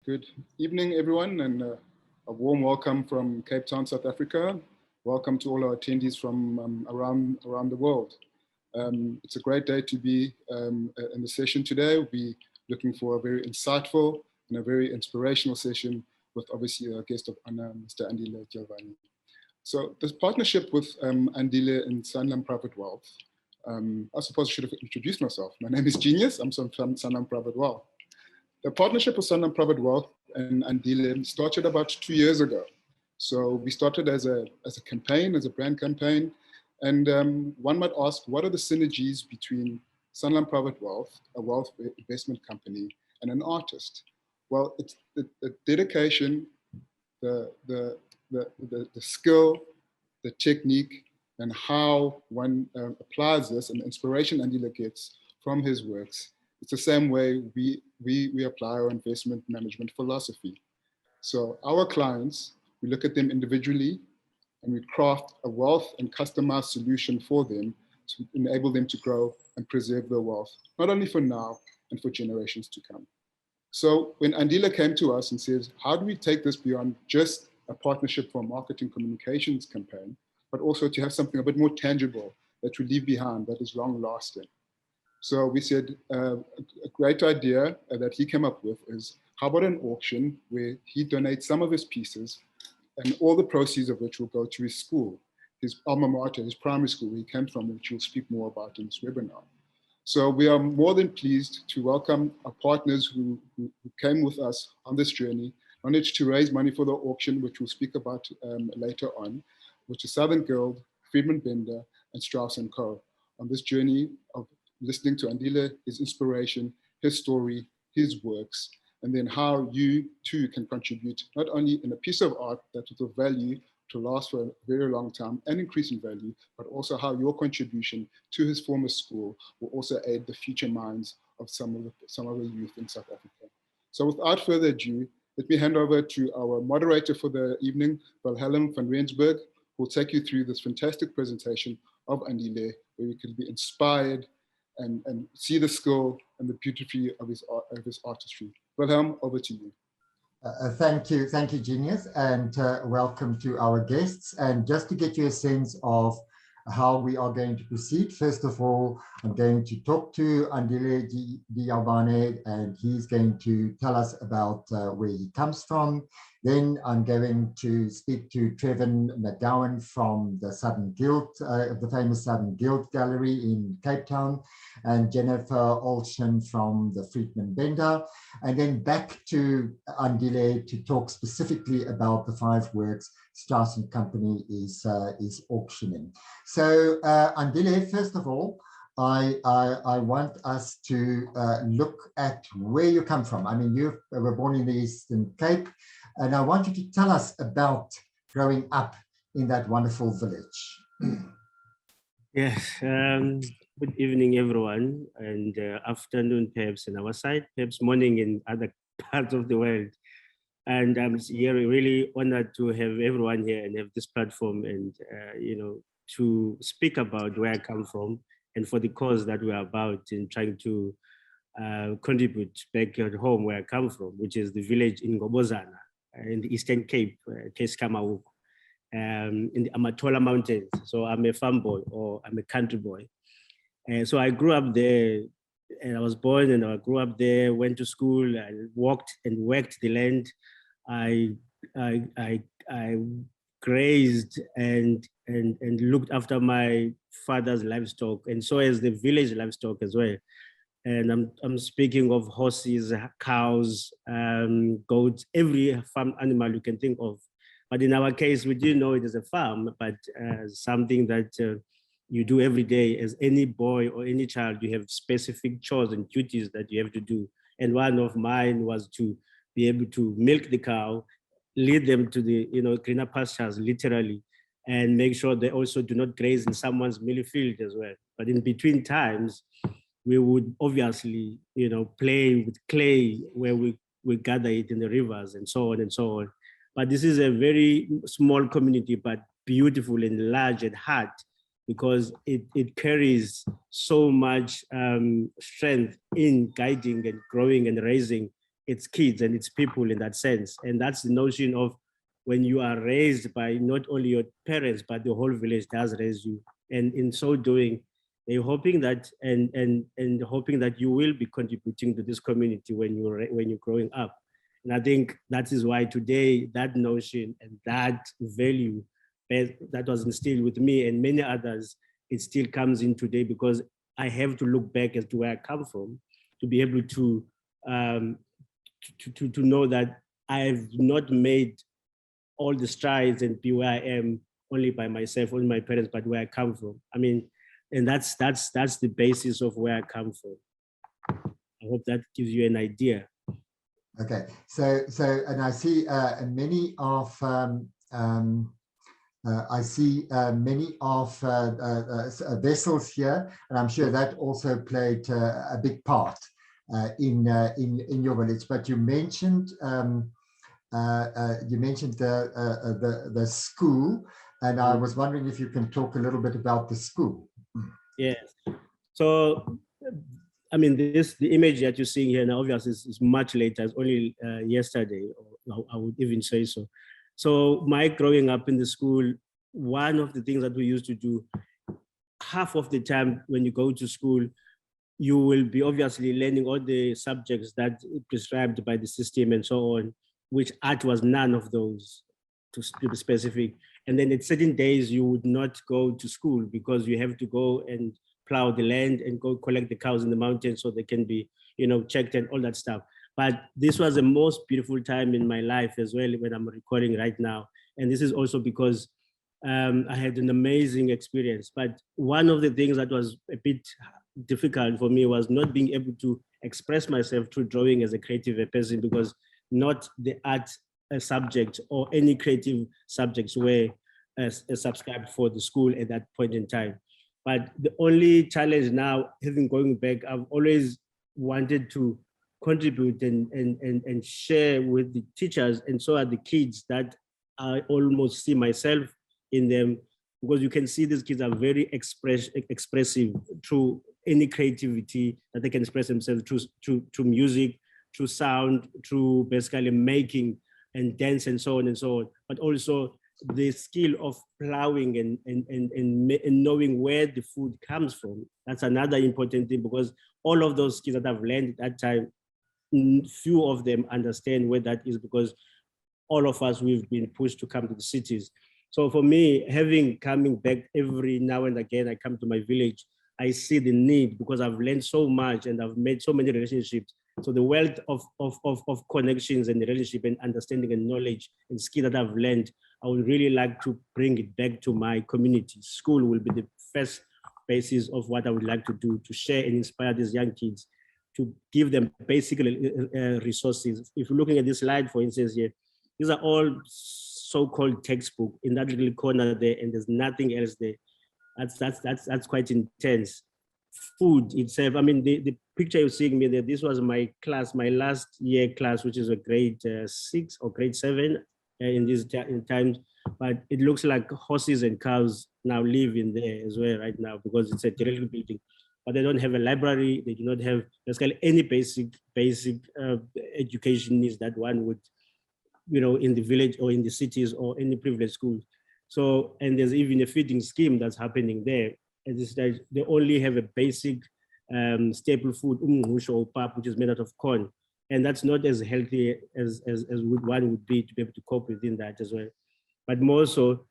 Good evening, everyone, and a warm welcome from Cape Town, South Africa. Welcome to all our attendees from around the world. It's a great day to be in the session today. We'll be looking for a very insightful and a very inspirational session with obviously a guest of honor, Mr. ANDILE DYALVANE. So this partnership with ANDILE and Sunderland Private Wealth, I suppose I should have introduced myself. My name is Genius, I'm from Sunderland Private Wealth. The partnership with Sunderland Private Wealth and ANDILE started about 2 years ago. So we started as a campaign, as a brand campaign. And one might ask, what are the synergies between Sunderland Private Wealth, a wealth investment company, and an artist? Well, it's the dedication, the skill, the technique, and how one applies this, and the inspiration ANDILE gets from his works. It's the same way we apply our investment management philosophy. So our clients, we look at them individually and we craft a wealth and customized solution for them to enable them to grow and preserve their wealth, not only for now and for generations to come. So when ANDILE came to us and says, how do we take this beyond just a partnership for a marketing communications campaign, but also to have something a bit more tangible that we leave behind that is long lasting? So we said a great idea that he came up with is, how about an auction where he donates some of his pieces and all the proceeds of which will go to his school, his alma mater, his primary school where he came from, which we'll speak more about in this webinar. So we are more than pleased to welcome our partners who came with us on this journey, on which to raise money for the auction, which we'll speak about later on, which is Southern Guild, Friedman Bender, and Strauss & Co. on this journey of listening to ANDILE, his inspiration, his story, his works, and then how you too can contribute not only in a piece of art that with a value to last for a very long time and increase in value, but also how your contribution to his former school will also aid the future minds of some of the youth in South Africa. So without further ado, let me hand over to our moderator for the evening, Wilhelm van Rensburg, who will take you through this fantastic presentation of ANDILE, where you can be inspired and see the skill and the beauty of his artistry. Wilhelm, over to you. Thank you, Genius, and welcome to our guests. And just to get you a sense of how we are going to proceed, first of all, I'm going to talk to ANDILE DYALVANE, and he's going to tell us about where he comes from. Then I'm going to speak to Trevin McGowan from the Southern Guild, the famous Southern Guild Gallery in Cape Town, and Jennifer Olshan from the Friedman Bender, and then back to ANDILE to talk specifically about the 5 works Strauss & Company is auctioning. So ANDILE, first of all, I want us to look at where you come from. I mean, you were born in the Eastern Cape, and I want you to tell us about growing up in that wonderful village. Yes, good evening, everyone, and afternoon, perhaps on our side, perhaps morning in other parts of the world. And I'm here really honored to have everyone here and have this platform and, to speak about where I come from and for the cause that we're about in trying to contribute back at home where I come from, which is the village in Ngobozana in the Eastern Cape, Keskamakhuku, in the Amatola Mountains. So I'm a farm boy, or I'm a country boy. And so I grew up there, and I was born and I grew up there, went to school, I walked and worked the land. I grazed and looked after my father's livestock, and so as the village livestock as well. And I'm speaking of horses, cows, goats, every farm animal you can think of. But in our case, we didn't know it as a farm, but something that you do every day. As any boy or any child, you have specific chores and duties that you have to do. And one of mine was to be able to milk the cow, lead them to the greener pastures, literally, and make sure they also do not graze in someone's mealie field as well. But in between times, we would obviously, play with clay where we gather it in the rivers and so on and so on. But this is a very small community, but beautiful and large at heart, because it carries so much strength in guiding and growing and raising its kids and its people in that sense. And that's the notion of when you are raised by not only your parents, but the whole village does raise you. And in so doing, they're hoping that and hoping that you will be contributing to this community when you're growing up. And I think that is why today that notion and that value that was instilled with me and many others, it still comes in today, because I have to look back as to where I come from to be able to know that I have not made all the strides and be where I am only by myself, only my parents, but where I come from. I mean, and that's the basis of where I come from. I hope that gives you an idea. Okay, so and I see many of vessels here, and I'm sure that also played a big part in your village. But you mentioned the school, and I was wondering if you can talk a little bit about the school. Yes. So, I mean, the image that you're seeing here now, obviously, is much later. It's only yesterday, or I would even say so. So, my growing up in the school, one of the things that we used to do, half of the time when you go to school, you will be obviously learning all the subjects that are prescribed by the system and so on, which art was none of those, to be specific. And then at certain days, you would not go to school because you have to go and plow the land and go collect the cows in the mountains so they can be, checked and all that stuff. But this was the most beautiful time in my life as well, when I'm recording right now. And this is also because I had an amazing experience. But one of the things that was a bit difficult for me was not being able to express myself through drawing as a creative person, because not the art subject or any creative subjects were subscribed for the school at that point in time. But the only challenge now, having going back, I've always wanted to contribute and share with the teachers, and so are the kids, that I almost see myself in them, because you can see these kids are very expressive through any creativity that they can express themselves through music, through sound, through basically making and dance and so on and so on, but also the skill of plowing and knowing where the food comes from. That's another important thing, because all of those skills that I've learned at that time, few of them understand where that is, because all of us, we've been pushed to come to the cities. So for me, coming back every now and again, I come to my village, I see the need, because I've learned so much and I've made so many relationships. So the wealth of connections and relationship and understanding and knowledge and skill that I've learned, I would really like to bring it back to my community. School will be the first basis of what I would like to do, to share and inspire these young kids, to give them basic resources. If you're looking at this slide, for instance, here, these are all so-called textbook in that little corner there, and there's nothing else there. That's quite intense. Food itself, I mean, the picture you're seeing me there, this was my class, my last year class, which is a grade 6 or grade 7 in times, but it looks like horses and cows now live in there as well right now, because it's a derelict building. But they don't have a library, they do not have basically any basic education needs that one would, in the village or in the cities or any privileged schools. So, and there's even a feeding scheme that's happening there. At this stage, they only have a basic staple food, or pap, which is made out of corn. And that's not as healthy as one would be to be able to cope within that as well. But more so,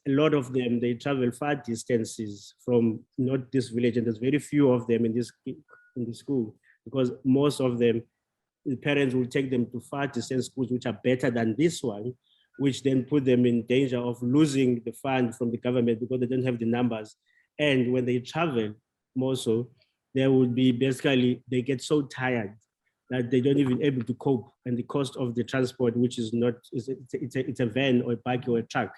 a lot of them, they travel far distances from not this village, and there's very few of them in the school, because most of them, the parents will take them to far distance schools which are better than this one, which then put them in danger of losing the fund from the government because they don't have the numbers. And when they travel, more so, they would be basically, they get so tired that they don't even able to cope. And the cost of the transport, which is not, it's a van or a bike or a truck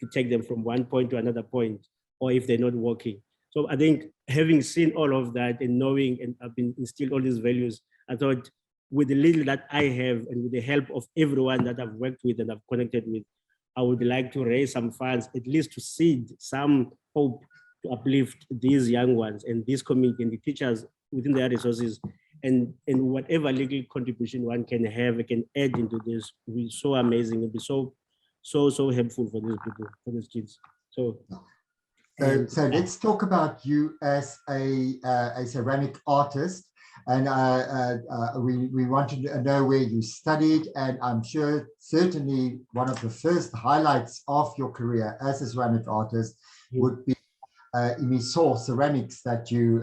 to take them from one point to another point, or if they're not walking. So I think having seen all of that and knowing, and I've been instilled all these values, I thought with the little that I have and with the help of everyone that I've worked with and I've connected with, I would like to raise some funds, at least to seed some hope to uplift these young ones and this community and the teachers within their resources, and whatever little contribution one can have, can add into this, will be so amazing. It'll be so helpful for these people, for these kids. So let's talk about you as a ceramic artist. And we wanted to know where you studied, and I'm sure certainly one of the first highlights of your career as a ceramic artist would be Imiso Ceramics that you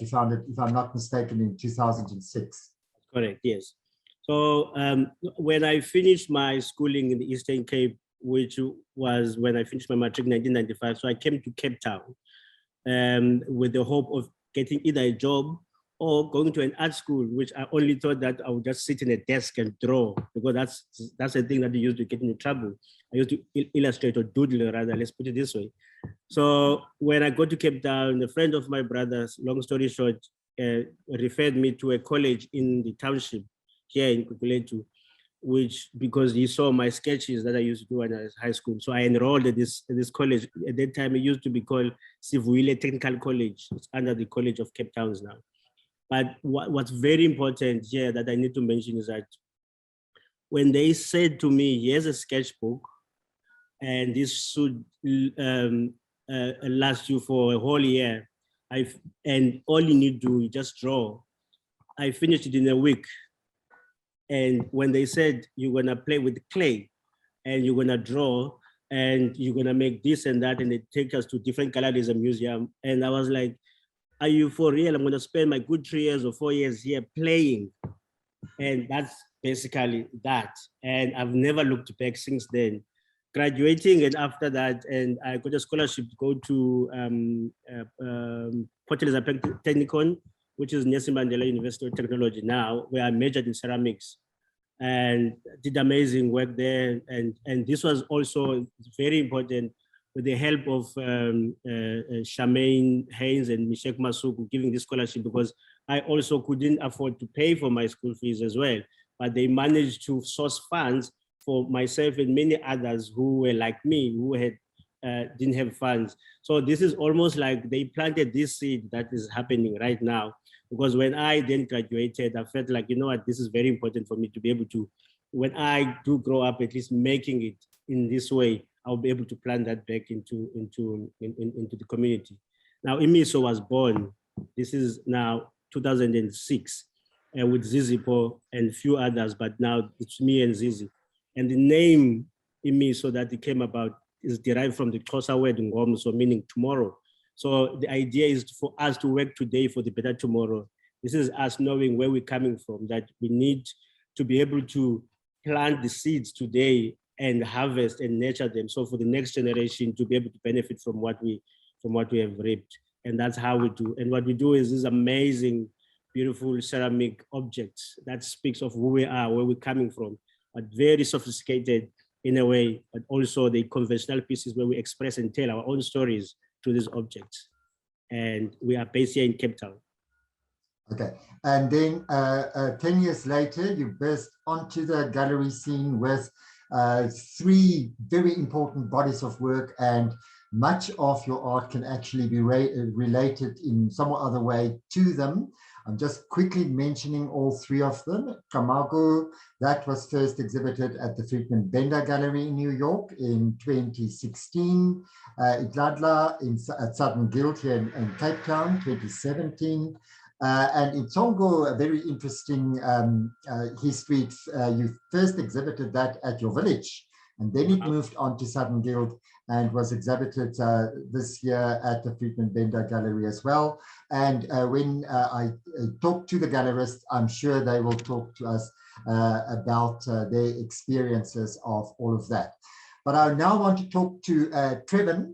founded, if I'm not mistaken, in 2006. Correct, yes. So when I finished my schooling in the Eastern Cape, which was when I finished my matric in 1995, so I came to Cape Town with the hope of getting either a job or going to an art school, which I only thought that I would just sit in a desk and draw, because that's the thing that you used to get into trouble. I used to illustrate or doodle, rather, let's put it this way. So when I got to Cape Town, a friend of my brother's, long story short, referred me to a college in the township here in Kukuletu, which, because he saw my sketches that I used to do when I was high school. So I enrolled at this college. At that time, it used to be called Sivuile Technical College. It's under the College of Cape Towns now. But what's very important here that I need to mention is that when they said to me, here's a sketchbook, and this should last you for a whole year, and all you need to do is just draw. I finished it in a week. And when they said you're gonna play with clay and you're gonna draw and you're gonna make this and that, and they take us to different galleries and museum, and I was like, are you for real? I'm gonna spend my good 3 years or 4 years here playing. And that's basically that. And I've never looked back since then. Graduating, and after that, and I got a scholarship to go to Port Elizabeth Technikon, which is Nelson Mandela University of Technology now, where I majored in ceramics and did amazing work there. And this was also very important, with the help of Charmaine Haynes and Mishek Masuku giving this scholarship, because I also couldn't afford to pay for my school fees as well. But they managed to source funds for myself and many others who were like me, who had didn't have funds. So this is almost like they planted this seed that is happening right now. Because when I then graduated, I felt like, you know what, this is very important for me to be able to, when I do grow up, at least making it in this way, I'll be able to plant that back into the community. Now, Imiso was born, this is now 2006, with Zizipo and a few others, but now it's me and Zizi. And the name Imiso that it came about is derived from the Xhosa word ngomso, meaning tomorrow. So the idea is for us to work today for the better tomorrow. This is us knowing where we're coming from, that we need to be able to plant the seeds today and harvest and nurture them. So for the next generation to be able to benefit from what we have reaped. And that's how we do. And what we do is these amazing, beautiful ceramic objects that speaks of who we are, where we're coming from, but very sophisticated in a way, but also the conventional pieces where we express and tell our own stories through these objects. And we are based here in Cape Town. Okay, and then 10 years later, you burst onto the gallery scene with 3 very important bodies of work, and much of your art can actually be related in some other way to them. I'm just quickly mentioning all 3 of them. Kamago, that was first exhibited at the Friedman Bender Gallery in New York in 2016. Idladla at Southern Guild here in Cape Town, 2017. And in Tongo, a very interesting history. You first exhibited that at your village, and then it moved on to Southern Guild and was exhibited this year at the Friedman Bender Gallery as well. And when I talk to the gallerists, I'm sure they will talk to us about their experiences of all of that. But I now want to talk to Trevin,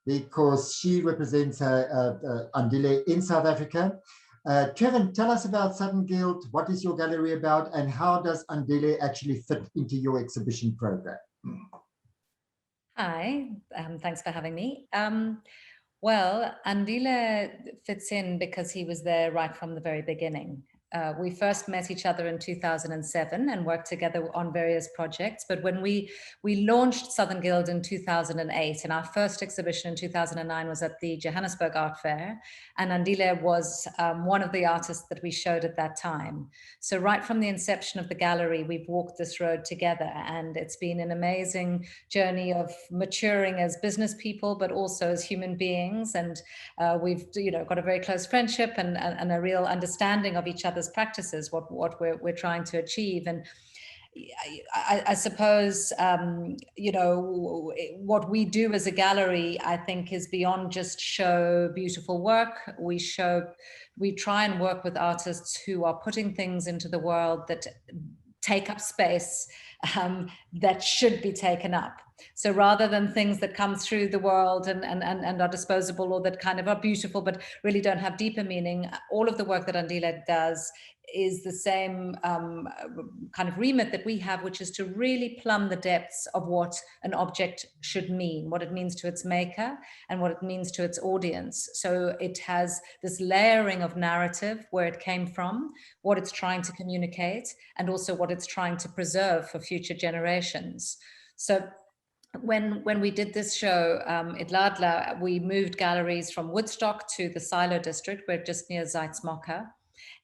because she represents Andile in South Africa. Trevin, tell us about Southern Guild. What is your gallery about, and how does Andile actually fit into your exhibition program? Hi, thanks for having me. Well, Andile fits in because he was there right from the very beginning. We first met each other in 2007 and worked together on various projects. But when we launched Southern Guild in 2008, and our first exhibition in 2009 was at the Johannesburg Art Fair, and Andile was one of the artists that we showed at that time. So right from the inception of the gallery, we've walked this road together, and it's been an amazing journey of maturing as business people, but also as human beings. And we've got a very close friendship and a real understanding of each other's practices, what we're trying to achieve. And I suppose, what we do as a gallery, I think, is beyond just show beautiful work. We try and work with artists who are putting things into the world that take up space that should be taken up. So rather than things that come through the world and are disposable, or that kind of are beautiful but really don't have deeper meaning, all of the work that Andile does is the same kind of remit that we have, which is to really plumb the depths of what an object should mean, what it means to its maker and what it means to its audience. So it has this layering of narrative, where it came from, what it's trying to communicate, and also what it's trying to preserve for future generations. So when we did this show at Ladla, we moved galleries from Woodstock to the Silo district. We're just near Zeitz-Mocker.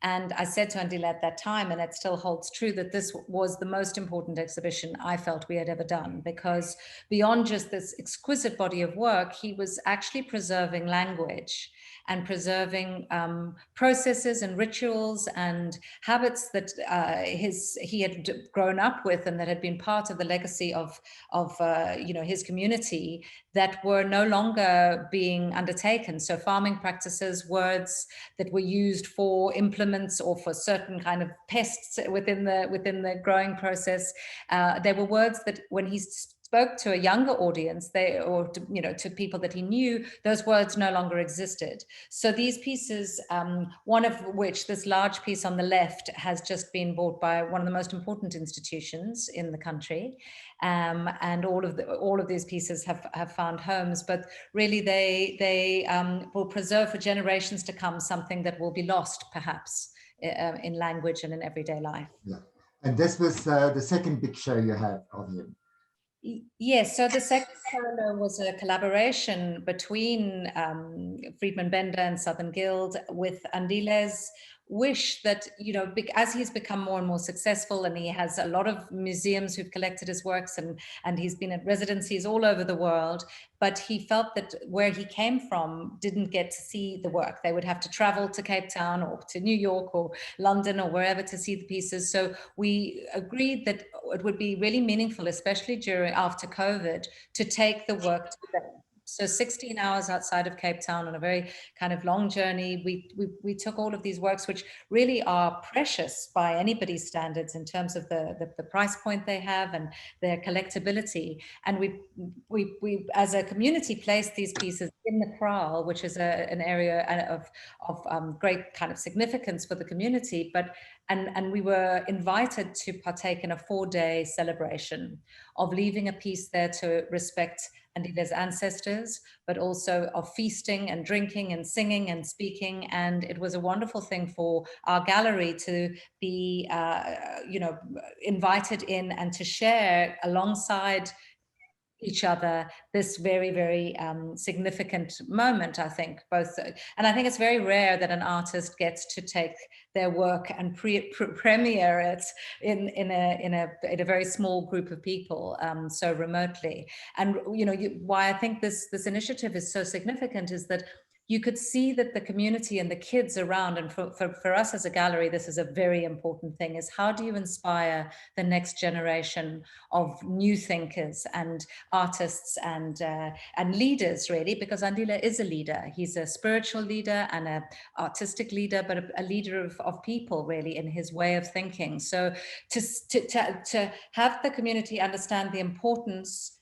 And I said to Andile at that time, and it still holds true, that this was the most important exhibition I felt we had ever done, because beyond just this exquisite body of work, he was actually preserving language and preserving processes and rituals and habits that he had grown up with, and that had been part of the legacy of his community, that were no longer being undertaken. So farming practices, words that were used for implements or for certain kind of pests within the growing process, they were words that when he spoke to a younger audience, to people that he knew, those words no longer existed. So these pieces, one of which, this large piece on the left, has just been bought by one of the most important institutions in the country, and all of these pieces have found homes. But really, they will preserve for generations to come something that will be lost, perhaps, in language and in everyday life. Yeah, and this was the second big show you had of him. Yes, so the second solo was a collaboration between Friedman Bender and Southern Guild, with Andile's wish that, as he's become more and more successful, and he has a lot of museums who've collected his works, and he's been at residencies all over the world, but he felt that where he came from didn't get to see the work. They would have to travel to Cape Town or to New York or London or wherever to see the pieces. So we agreed that it would be really meaningful, especially after COVID, to take the work to them. So 16 hours outside of Cape Town on a very kind of long journey, we took all of these works, which really are precious by anybody's standards in terms of the price point they have and their collectability. And we as a community placed these pieces in the kraal, which is an area of great kind of significance for the community. And we were invited to partake in a 4-day celebration of leaving a piece there to respect Andile's ancestors, but also of feasting and drinking and singing and speaking. And it was a wonderful thing for our gallery to be, invited in and to share alongside each other this very, very significant moment, I think. And I think it's very rare that an artist gets to take their work and premiere it in a very small group of people, so remotely. And why I think this initiative is so significant is that you could see that the community and the kids around, and for us as a gallery, this is a very important thing, is how do you inspire the next generation of new thinkers and artists and leaders, really, because Andile is a leader. He's a spiritual leader and an artistic leader, but a leader of people, really, in his way of thinking. So to have the community understand the importance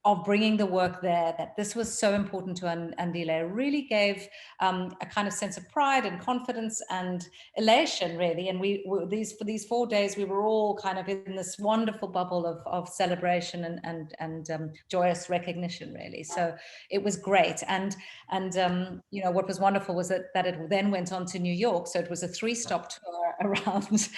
of bringing the work there, that this was so important to Andile, really gave a kind of sense of pride and confidence and elation, really. And for these 4 days, we were all kind of in this wonderful bubble of celebration and joyous recognition, really. So it was great. And what was wonderful was that it then went on to New York. So it was a 3-stop tour around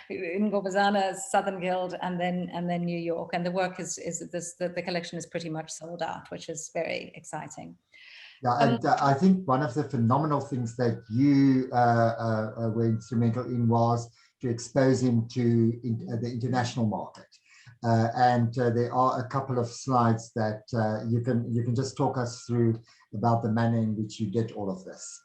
in Ngobazana, Southern Guild, and then New York. And the work the collection is pretty much sold out, which is very exciting. Yeah, and I think one of the phenomenal things that you were instrumental in was to expose him to the international market. And there are a couple of slides that you can just talk us through about the manner in which you did all of this.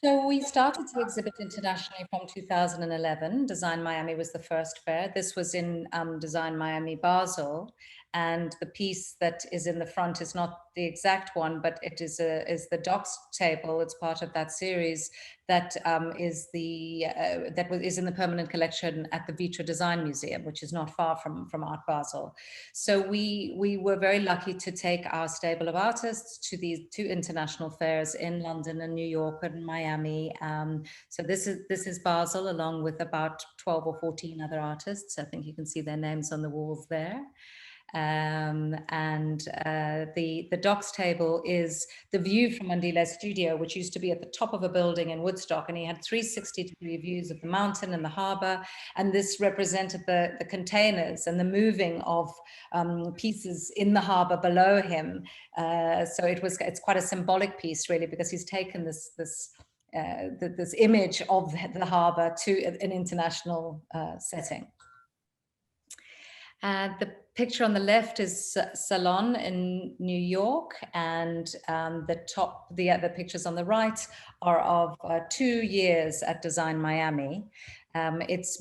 So we started to exhibit internationally from 2011. Design Miami was the first fair. This was in Design Miami Basel. And the piece that is in the front is not the exact one, but it is the docs table. It's part of that series that is in the permanent collection at the Vitra Design Museum, which is not far from Art Basel. So we were very lucky to take our stable of artists to these two international fairs in London and New York and Miami. So this is Basel, along with about 12 or 14 other artists. I think you can see their names on the walls there. The docs table is the view from Andile's studio, which used to be at the top of a building in Woodstock, and he had 360-degree views of the mountain and the harbor, and this represented the containers and the moving of pieces in the harbor below him. So it's quite a symbolic piece, really, because he's taken this image of the harbor to an international setting. The picture on the left is Salon in New York, and the other pictures on the right are of 2 years at Design Miami. It's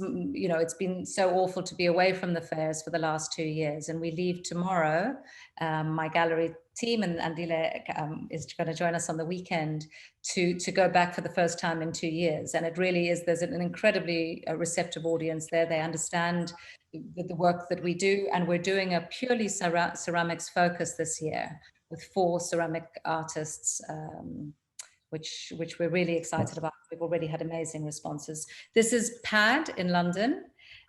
been so awful to be away from the fairs for the last 2 years, and we leave tomorrow. My gallery team and Andile is going to join us on the weekend to go back for the first time in 2 years. And it really is, there's an incredibly receptive audience there. They understand the work that we do, and we're doing a purely ceramics focus this year with 4 ceramic artists, which we're really excited about. We've already had amazing responses. This is Pad in London.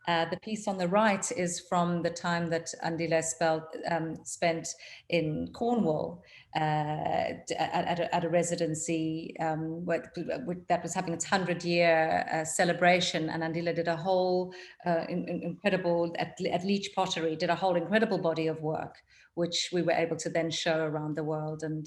The piece on the right is from the time that Andile spent in Cornwall at a residency that was having its 100-year celebration, and Andile did a whole incredible, at Leach Pottery, did a whole incredible body of work, which we were able to then show around the world and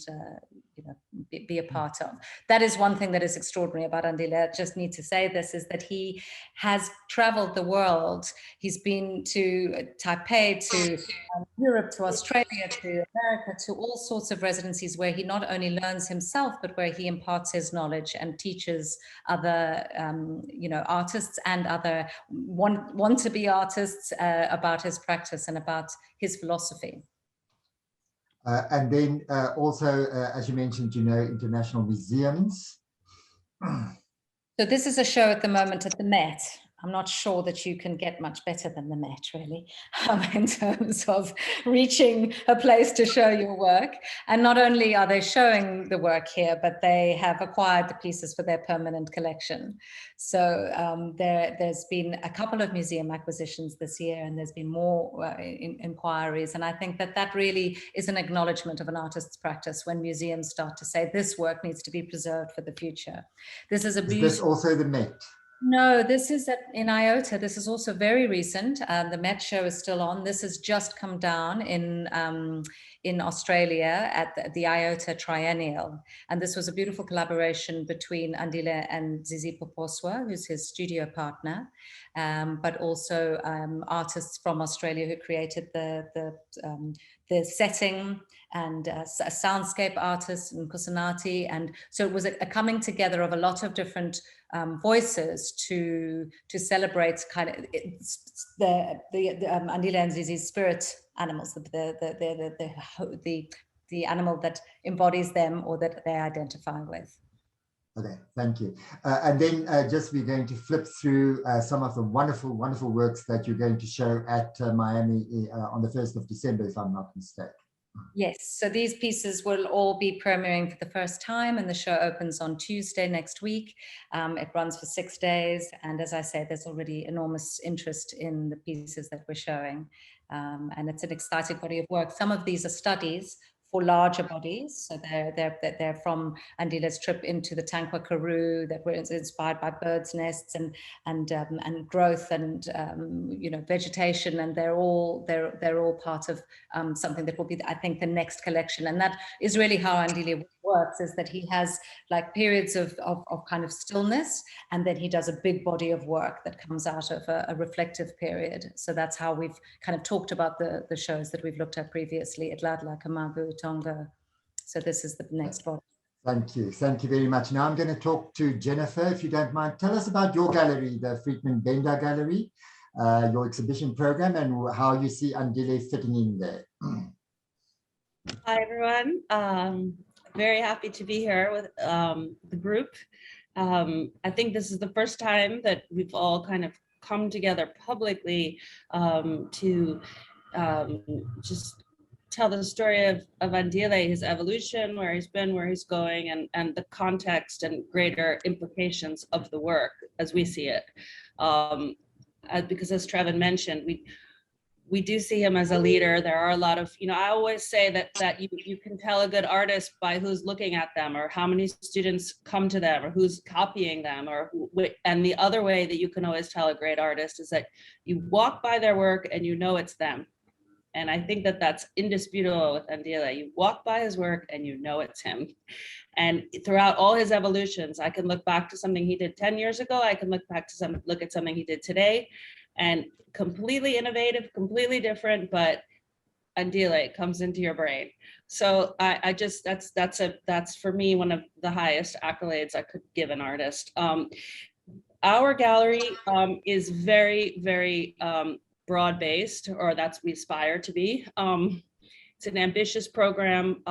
be a part of. That is one thing that is extraordinary about Andile. I just need to say this, is that he has traveled the world. He's been to Taipei, to Europe, to Australia, to America, to all sorts of residencies where he not only learns himself, but where he imparts his knowledge and teaches other artists and other want-to-be artists about his practice and about his philosophy. And then also, as you mentioned, international museums. So this is a show at the moment at the Met. I'm not sure that you can get much better than the Met, really, in terms of reaching a place to show your work. And not only are they showing the work here, but they have acquired the pieces for their permanent collection. So there's been a couple of museum acquisitions this year, and there's been more inquiries. And I think that really is an acknowledgement of an artist's practice when museums start to say this work needs to be preserved for the future. This is this also the Met? No, this is in IOTA. This is also very recent. The Met show is still on. This has just come down in Australia at the IOTA Triennial. And this was a beautiful collaboration between Andile and Zizi Poposwa, who's his studio partner, but also artists from Australia who created the setting, and a soundscape artist in Kusanati. And so it was a coming together of a lot of different voices to celebrate kind of the Andile and Zizi's spirit animals, the animal that embodies them or that they identify with. Okay, thank you. And then we're going to flip through some of the wonderful, wonderful works that you're going to show at Miami on the 1st of December, if I'm not mistaken. Yes, so these pieces will all be premiering for the first time, and the show opens on Tuesday next week. It runs for 6 days, and as I say, there's already enormous interest in the pieces that we're showing, and it's an exciting body of work. Some of these are studies for larger bodies. So they're from Andile's trip into the Tankwa Karoo, that were inspired by birds' nests and growth and vegetation, and they're all part of something that will be, I think, the next collection. And that is really how Andile works, is that he has like periods of kind of stillness, and then he does a big body of work that comes out of a reflective period. So that's how we've kind of talked about the shows that we've looked at previously, Atlatla, Kamabu, Tonga. So this is the next body. Thank you very much. Now I'm going to talk to Jennifer, if you don't mind. Tell us about your gallery, the Friedman Bender Gallery, your exhibition program, and how you see Andile fitting in there. Hi, everyone. Very happy to be here with the group. I think this is the first time that we've all kind of come together publicly to just tell the story of Andile, his evolution, where he's been, where he's going, and the context and greater implications of the work as we see it. Because as Trevin mentioned, we do see him as a leader. There are a lot of, I always say that you can tell a good artist by who's looking at them, or how many students come to them, or who's copying them, and the other way that you can always tell a great artist is that you walk by their work and you know it's them. And I think that that's indisputable with Andile. You walk by his work and you know it's him. And throughout all his evolutions, I can look back to something he did 10 years ago. I can look at something he did today, and completely innovative, completely different, but Andile comes into your brain. So I just, that's for me one of the highest accolades I could give an artist. Our gallery is very, very broad-based, or that's we aspire to be. It's an ambitious program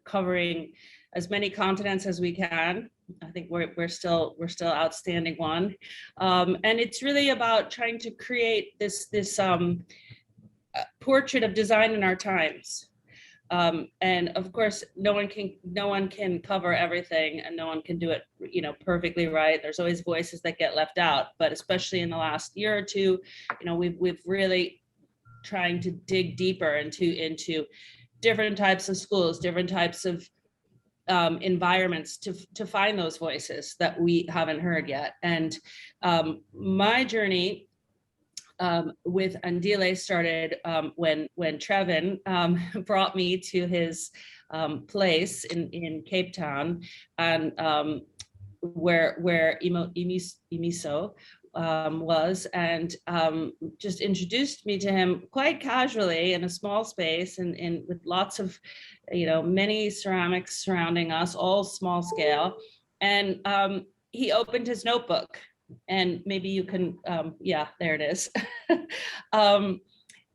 covering as many continents as we can. I think we're still outstanding one, and it's really about trying to create this portrait of design in our times. And of course, no one can cover everything, and no one can do it, perfectly right. There's always voices that get left out, but especially in the last year or two, we've really trying to dig deeper into different types of schools, different types of environments to find those voices that we haven't heard yet. And my journey with Andile started when Trevin brought me to his place in Cape Town, and where Imiso was, and just introduced me to him quite casually in a small space, and with lots of many ceramics surrounding us, all small scale. And he opened his notebook, and maybe you can, yeah, there it is.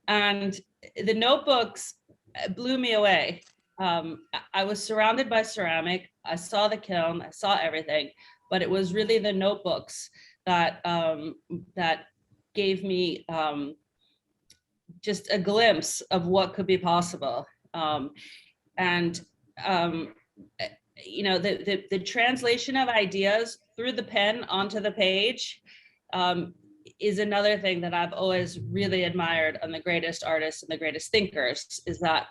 And the notebooks blew me away. I was surrounded by ceramic. I saw the kiln, I saw everything, but it was really the notebooks that gave me just a glimpse of what could be possible. The translation of ideas through the pen onto the page is another thing that I've always really admired on the greatest artists and the greatest thinkers, is that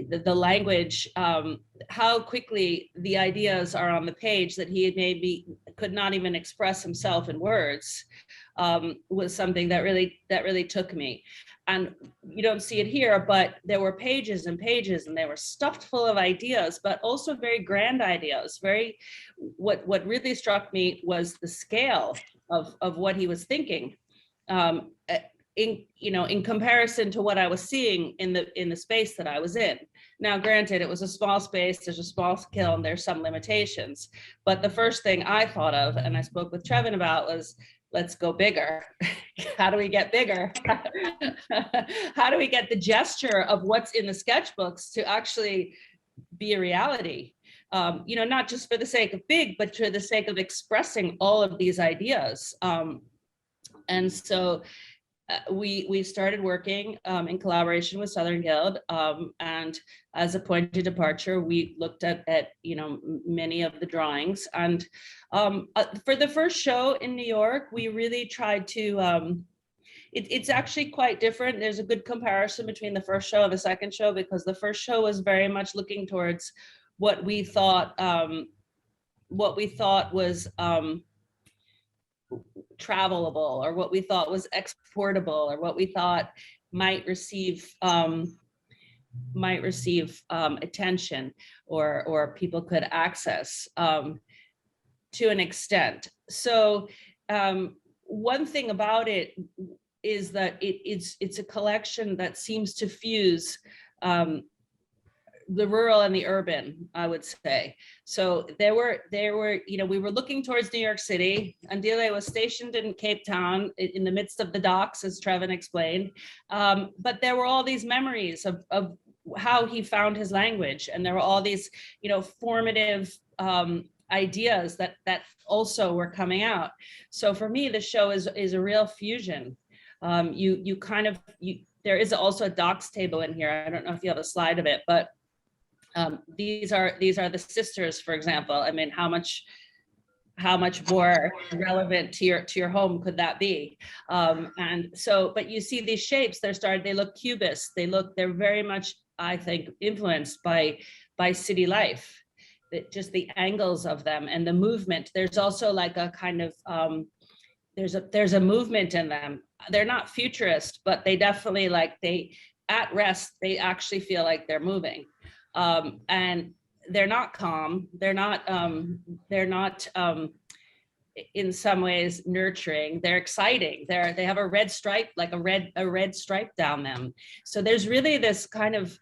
the language, how quickly the ideas are on the page that he maybe could not even express himself in words, was something that really took me. And you don't see it here, but there were pages and pages, and they were stuffed full of ideas, but also very grand ideas. What really struck me was the scale of what he was thinking. In comparison to what I was seeing in the space that I was in. Now, granted, it was a small space, there's a small kiln, there's some limitations, but the first thing I thought of, and I spoke with Trevin about, was, let's go bigger. How do we get bigger? How do we get the gesture of what's in the sketchbooks to actually be a reality? Not just for the sake of big, but for the sake of expressing all of these ideas. And so we started working in collaboration with Southern Guild, and as a point of departure, we looked at many of the drawings. And for the first show in New York, we really tried to, it's actually quite different. There's a good comparison between the first show and the second show, because the first show was very much looking towards what we thought was travelable, or what we thought was exportable, or what we thought might receive attention, or people could access to an extent. So one thing about it is that it's a collection that seems to fuse the rural and the urban, I would say. So there were, you know, we were looking towards New York City. Andile was stationed in Cape Town in the midst of the docks, as Trevin explained. But there were all these memories of how he found his language. And there were all these, you know, formative ideas that also were coming out. So for me, the show is a real fusion. There is also a docs table in here. I don't know if you have a slide of it, but these are the sisters, for example. I mean, how much more relevant to your home could that be? And so, but you see these shapes, they look cubist. They're very much, I think, influenced by city life. Just the angles of them and the movement. There's also like a kind of, there's a movement in them. They're not futurist, but they definitely, at rest, they actually feel like they're moving. And they're not calm. They're not in some ways nurturing. They're exciting. They have a red stripe, like a red stripe down them. So there's really this kind of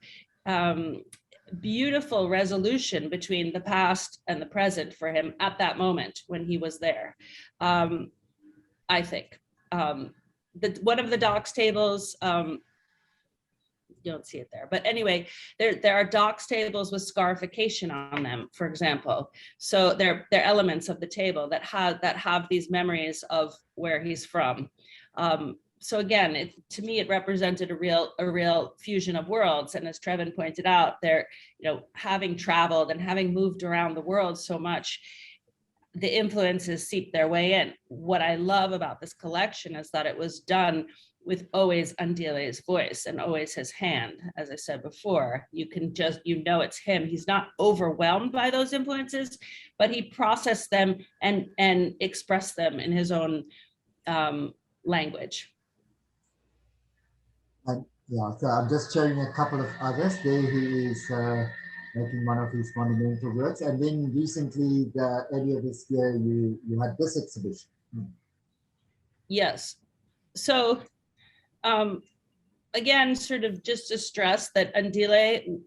beautiful resolution between the past and the present for him at that moment when he was there. I think one of the docs tables, you don't see it there, but anyway, there are docs tables with scarification on them, for example. So they're elements of the table that have these memories of where he's from. So again, to me, it represented a real fusion of worlds. And as Trevin pointed out, they're, you know, having traveled and having moved around the world so much, the influences seep their way in. What I love about this collection is that it was done with always Andile's voice and always his hand. As I said before, you can just, you know, it's him. He's not overwhelmed by those influences, but he processed them and expressed them in his own language. Yeah, so I'm just showing a couple of others. There he is making one of his monumental works. And then recently, earlier this year, you had this exhibition. Yes. So again, sort of just to stress that Andile's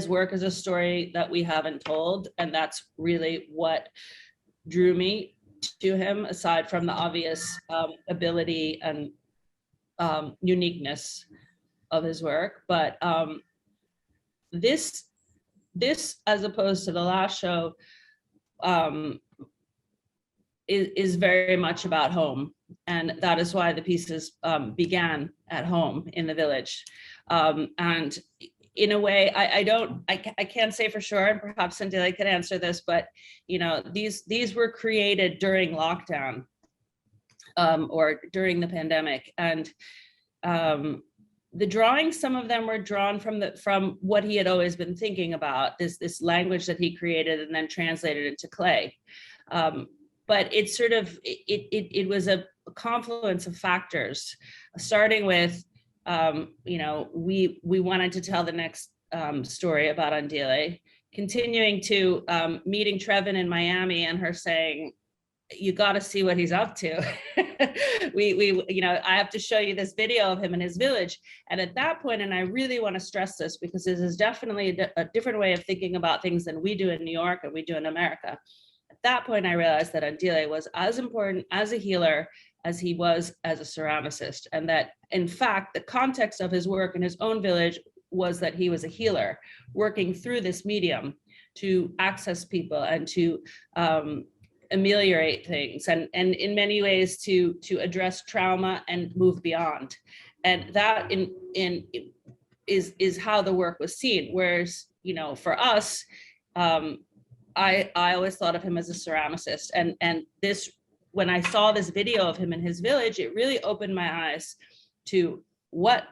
work is a story that we haven't told. And that's really what drew me to him, aside from the obvious ability and uniqueness of his work. But this, as opposed to the last show, is very much about home. And that is why the pieces began at home in the village. And in a way, I can't say for sure, and perhaps Andile can answer this, but you know, these were created during lockdown or during the pandemic. And the drawings, some of them were drawn from what he had always been thinking about, this language that he created and then translated into clay. But it's sort of, it was a confluence of factors, starting with, you know, we wanted to tell the next story about Andile, continuing to meeting Trevin in Miami and her saying, you got to see what he's up to. You know, I have to show you this video of him in his village. And at that point, and I really want to stress this because this is definitely a different way of thinking about things than we do in New York and we do in America. At that point, I realized that Andile was as important as a healer as he was as a ceramicist. And that, in fact, the context of his work in his own village was that he was a healer working through this medium to access people and to ameliorate things, and in many ways to address trauma and move beyond. And that is how the work was seen. Whereas, you know, for us, I always thought of him as a ceramicist, and this when I saw this video of him in his village, it really opened my eyes to what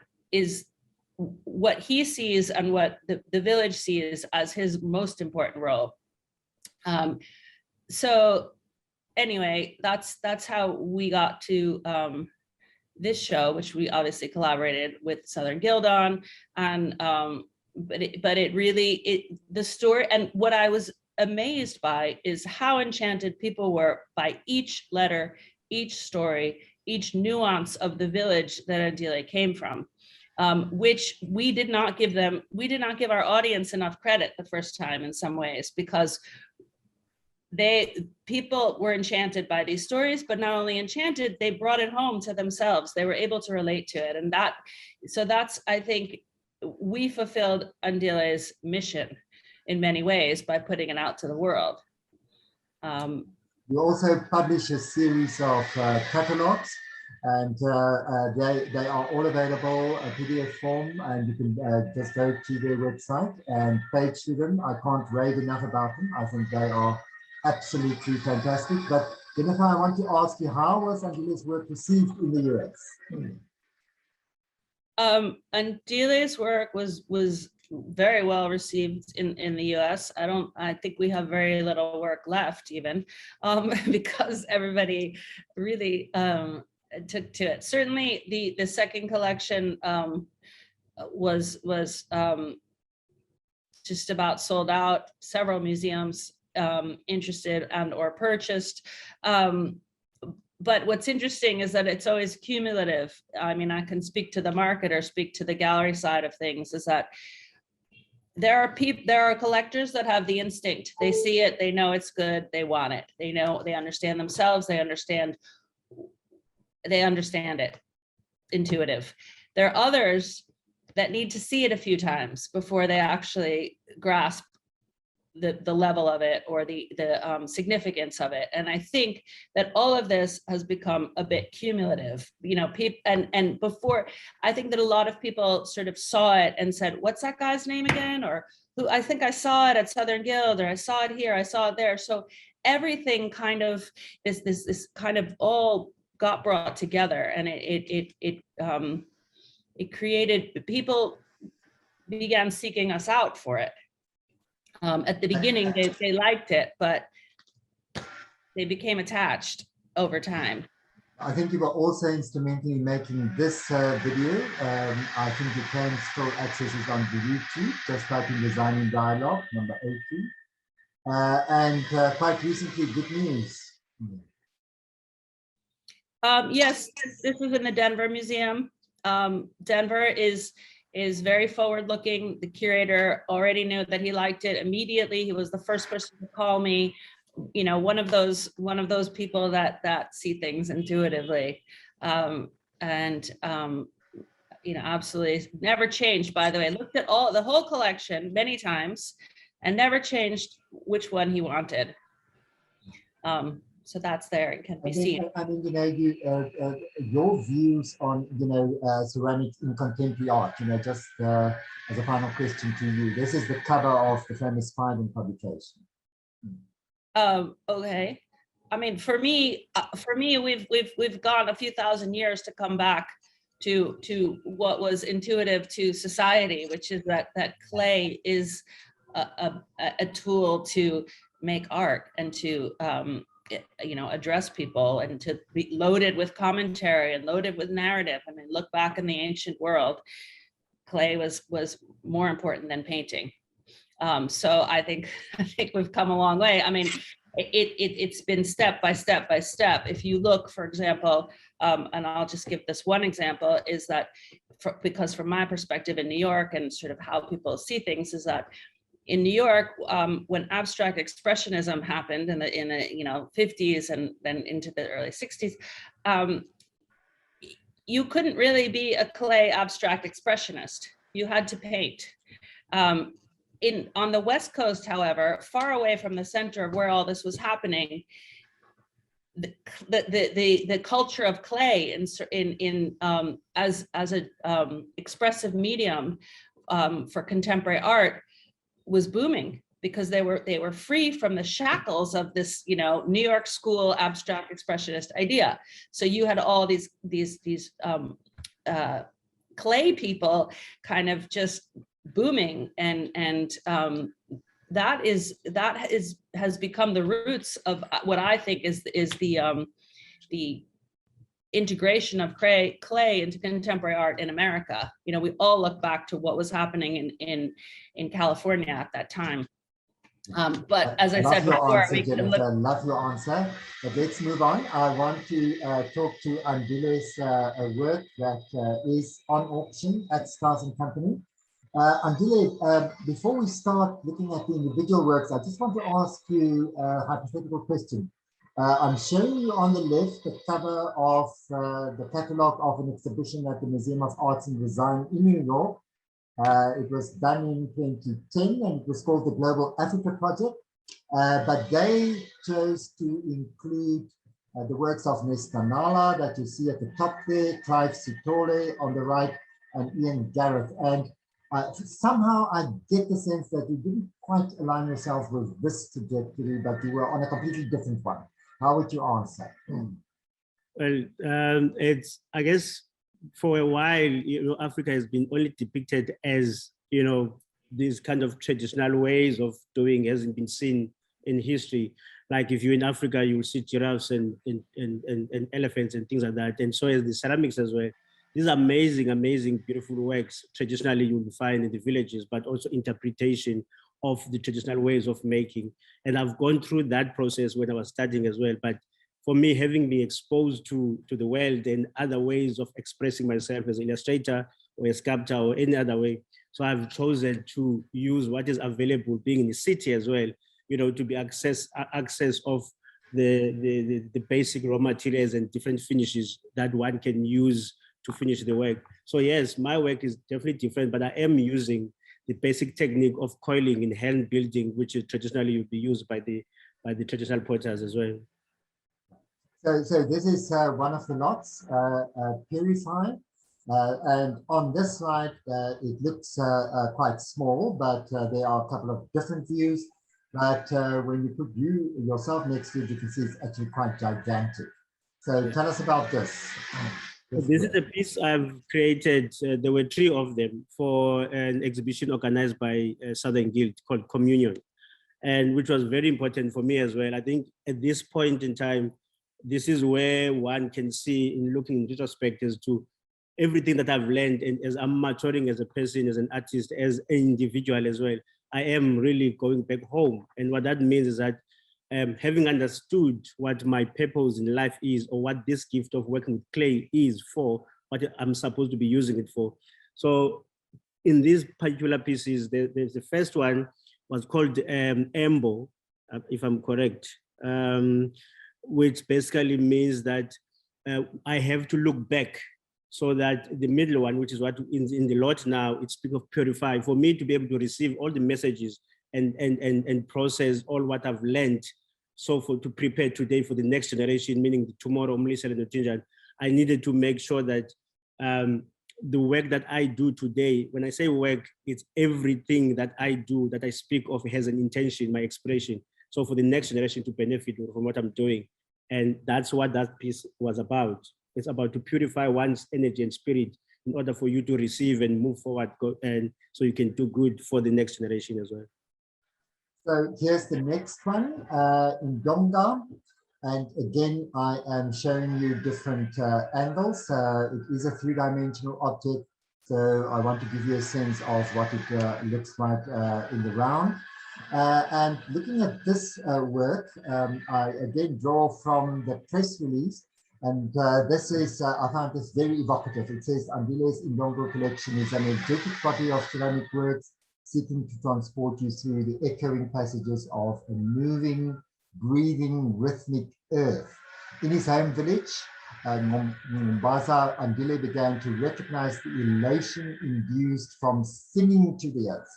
he sees and what the village sees as his most important role. So anyway, that's how we got to this show, which we obviously collaborated with Southern Guild on, and but it really the story, and what I was amazed by is how enchanted people were by each letter, each story, each nuance of the village that ANDILE came from, which we did not give our audience enough credit the first time in some ways, because people were enchanted by these stories, but not only enchanted, they brought it home to themselves. They were able to relate to it. And that's, I think, we fulfilled ANDILE's mission in many ways by putting it out to the world. You also publish a series of catalogs, and they are all available in PDF form, and you can just go to their website and page through them. I can't rave enough about them. I think they are absolutely fantastic. But Jennifer, I want to ask you, how was ANDILE's work received in the US? ANDILE's work was very well received in the US. I think we have very little work left even, because everybody really took to it. Certainly the second collection was just about sold out. Several museums interested and or purchased. But what's interesting is that it's always cumulative. I mean, I can speak to the market or speak to the gallery side of things, is that there are collectors that have the instinct. They see it, they know it's good, they want it. They know, they understand themselves, they understand it, intuitive. There are others that need to see it a few times before they actually grasp the level of it or the significance of it. And I think that all of this has become a bit cumulative, you know, and before, I think that a lot of people sort of saw it and said, what's that guy's name again? Or who, I think I saw it at Southern Guild, or I saw it here, I saw it there. So everything kind of, this kind of all got brought together, and it created, people began seeking us out for it. At the beginning, they liked it, but they became attached over time. I think you were also instrumental in making this video. I think you can still access it on the YouTube. Just type in Designing Dialogue, number 80. And quite recently, good news. Yes, this was in the Denver Museum. Denver is very forward-looking. The curator already knew that he liked it immediately. He was the first person to call me. You know, one of those people that see things intuitively, you know, absolutely never changed. By the way, looked at the whole collection many times, and never changed which one he wanted. So that's there, it can be seen. I mean, you know, your views on, you know, ceramics in contemporary art, you know, just as a final question to you. This is the cover of the famous Finding publication. Okay. I mean, for me, we've gone a few thousand years to come back to what was intuitive to society, which is that clay is a tool to make art and to you know, address people, and to be loaded with commentary and loaded with narrative. I mean, look back in the ancient world, clay was more important than painting. So I think we've come a long way. I mean, it's been step by step by step. If you look, for example, and I'll just give this one example, is that because from my perspective in New York and sort of how people see things, is that in New York, when abstract expressionism happened in the you know 50s and then into the early 60s, you couldn't really be a clay abstract expressionist. You had to paint. On the West Coast, however, far away from the center of where all this was happening, the culture of clay as an expressive medium for contemporary art was booming. because they were free from the shackles of this, you know, New York school abstract expressionist idea. So you had all these clay people kind of just booming, and that has become the roots of what I think is the integration of clay into contemporary art in America. You know, we all look back to what was happening in California at that time. But as I said before, Jennifer, love your answer. But let's move on. I want to talk to Andile's work that is on auction at Stars and Company. Andile, before we start looking at the individual works, I just want to ask you a hypothetical question. I'm showing you on the left the cover of the catalogue of an exhibition at the Museum of Arts and Design in New York. It was done in 2010 and it was called the Global Africa Project, but they chose to include the works of Nesta Nala that you see at the top there, Clive Sitole on the right, and Ian Garrett. And somehow I get the sense that you didn't quite align yourself with this trajectory, but you were on a completely different one. How would you answer? Well, it's, I guess, for a while, you know, Africa has been only depicted as, you know, these kind of traditional ways of doing hasn't been seen in history. Like if you're in Africa, you will see giraffes and elephants and things like that. And so as the ceramics as well. These amazing, amazing, beautiful works, traditionally you will find in the villages, but also interpretation of the traditional ways of making. And I've gone through that process when I was studying as well. But for me, having been exposed to the world and other ways of expressing myself as an illustrator or a sculptor or any other way, so I've chosen to use what is available, being in the city as well, you know, to be access of the basic raw materials and different finishes that one can use to finish the work. So yes, my work is definitely different, but I am using the basic technique of coiling in hand building, which is traditionally would be used by the traditional potters as well. So this is one of the lots, Purify. And on this slide, it looks quite small, but there are a couple of different views. But when you put you yourself next to it, you can see it's actually quite gigantic. So tell us about this. This is a piece I've created. There were 3 of them for an exhibition organized by Southern Guild called Communion, and which was very important for me as well. I think at this point in time, this is where one can see in looking in retrospect as to everything that I've learned, and as I'm maturing as a person, as an artist, as an individual as well, I am really going back home. And what that means is that having understood what my purpose in life is, or what this gift of working with clay is for, what I'm supposed to be using it for. So in these particular pieces, there's the first one was called Embo, if I'm correct, which basically means that I have to look back, so that the middle one, which is what in the lot now, it speaks of purify, for me to be able to receive all the messages and process all what I've learned. So to prepare today for the next generation, meaning tomorrow, I needed to make sure that the work that I do today, when I say work, it's everything that I do, that I speak of has an intention, my expression. So for the next generation to benefit from what I'm doing. And that's what that piece was about. It's about to purify one's energy and spirit in order for you to receive and move forward, and so you can do good for the next generation as well. So here's the next one, in Donga. And again, I am showing you different angles. It is a 3-dimensional object. So I want to give you a sense of what it looks like in the round. And looking at this work, I again draw from the press release. And this is, I found this very evocative. It says, Andile's Indongo collection is an energetic body of ceramic works seeking to transport you through the echoing passages of a moving, breathing, rhythmic earth. In his home village, Mombasa, Andile began to recognize the elation induced from singing to the earth.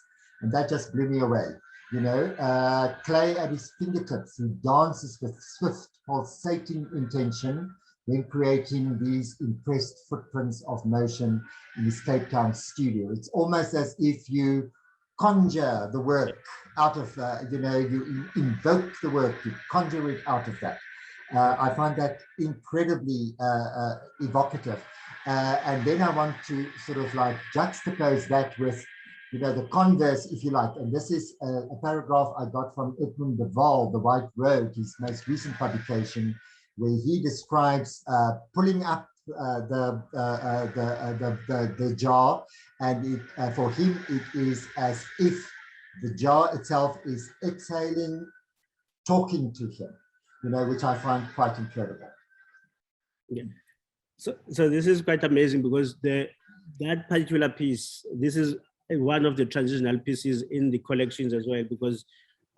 And that just blew me away. You know, clay at his fingertips, he dances with swift, pulsating intention, then creating these impressed footprints of motion in his Cape Town studio. It's almost as if you conjure the work out of, you invoke the work, you conjure it out of that. I find that incredibly evocative. And then I want to sort of like juxtapose that with, the converse, if you like. And this is a paragraph I got from Edmund de Waal, The White Road, his most recent publication, where he describes pulling up the jar, and for him it is as if the jar itself is exhaling, talking to him, which I find quite incredible. Yeah. So this is quite amazing, because that particular piece, this is one of the transitional pieces in the collections as well, because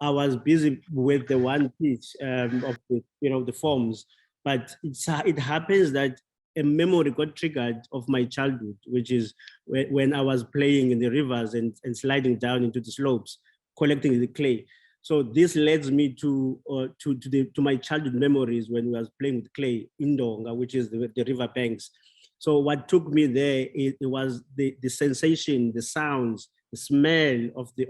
I was busy with the one piece of the forms, but it happens that a memory got triggered of my childhood, which is when I was playing in the rivers and sliding down into the slopes, collecting the clay. So this leads me to my childhood memories when I was playing with clay in Ndonga, which is the river banks. So what took me there, it was the sensation, the sounds, the smell of the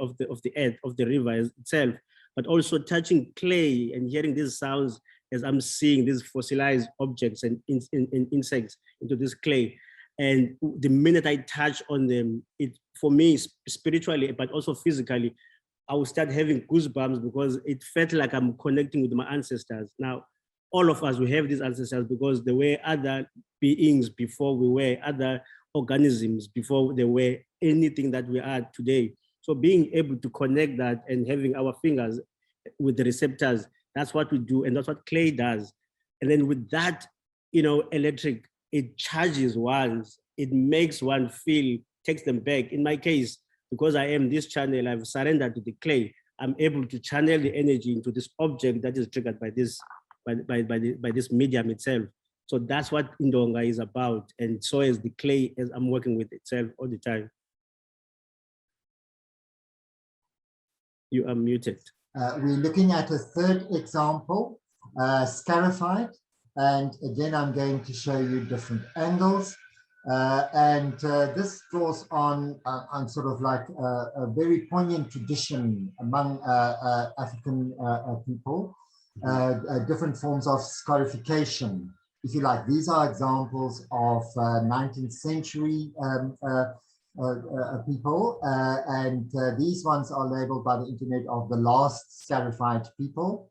earth, of the river itself, but also touching clay and hearing these sounds as I'm seeing these fossilized objects and insects into this clay. And the minute I touch on them, it, for me, spiritually, but also physically, I would start having goosebumps, because it felt like I'm connecting with my ancestors. Now, all of us, we have these ancestors because there were other beings before we were, other organisms before there were anything that we are today. So being able to connect that and having our fingers with the receptors, that's what we do, and that's what clay does. And then with that, electric, it charges one, it makes one feel, takes them back. In my case, because I am this channel, I've surrendered to the clay, I'm able to channel the energy into this object that is triggered by this, by this medium itself. So that's what Ndonga is about, and so is the clay as I'm working with itself all the time. You are muted. We're looking at a third example, scarified, and again I'm going to show you different angles. This draws on sort of like a very poignant tradition among African people, different forms of scarification, if you like. These are examples of 19th century people, and these ones are labeled by the internet of the last scarified people.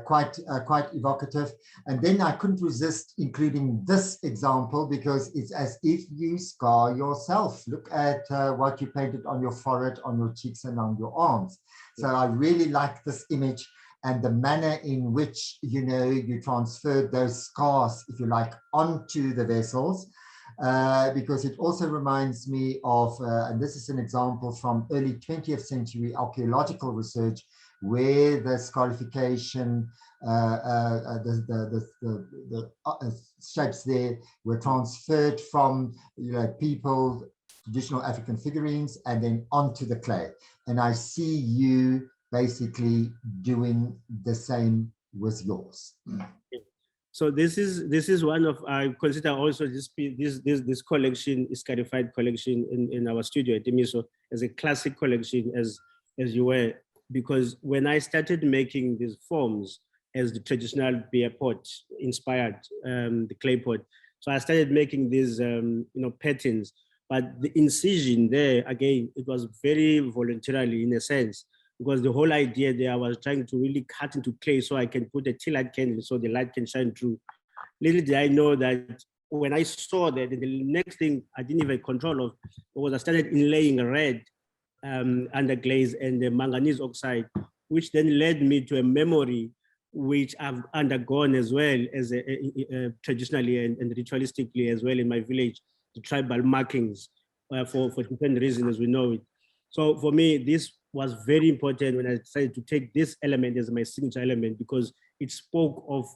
Quite evocative. And then I couldn't resist including this example, because it's as if you scar yourself. Look at what you painted on your forehead, on your cheeks, and on your arms. So I really like this image, and the manner in which you transferred those scars, if you like, onto the vessels. Because it also reminds me of, and this is an example from early 20th century archaeological research, where the scarification, the shapes there were transferred from people, traditional African figurines, and then onto the clay. And I see you basically doing the same with yours. So this is one of, I consider also this collection, is scarified collection in our studio at Timiso, as a classic collection, as you were. Because when I started making these forms as the traditional beer pot inspired, the clay pot, so I started making these patterns, but the incision there, again, it was very voluntarily in a sense, because the whole idea there, I was trying to really cut into clay so I can put a tea light candle so the light can shine through. Little did I know that when I saw that, the next thing I didn't even control of was I started inlaying red underglaze and the manganese oxide, which then led me to a memory which I've undergone as well as traditionally and ritualistically as well in my village, the tribal markings for different reasons as we know it. So for me, this was very important when I decided to take this element as my signature element, because it spoke of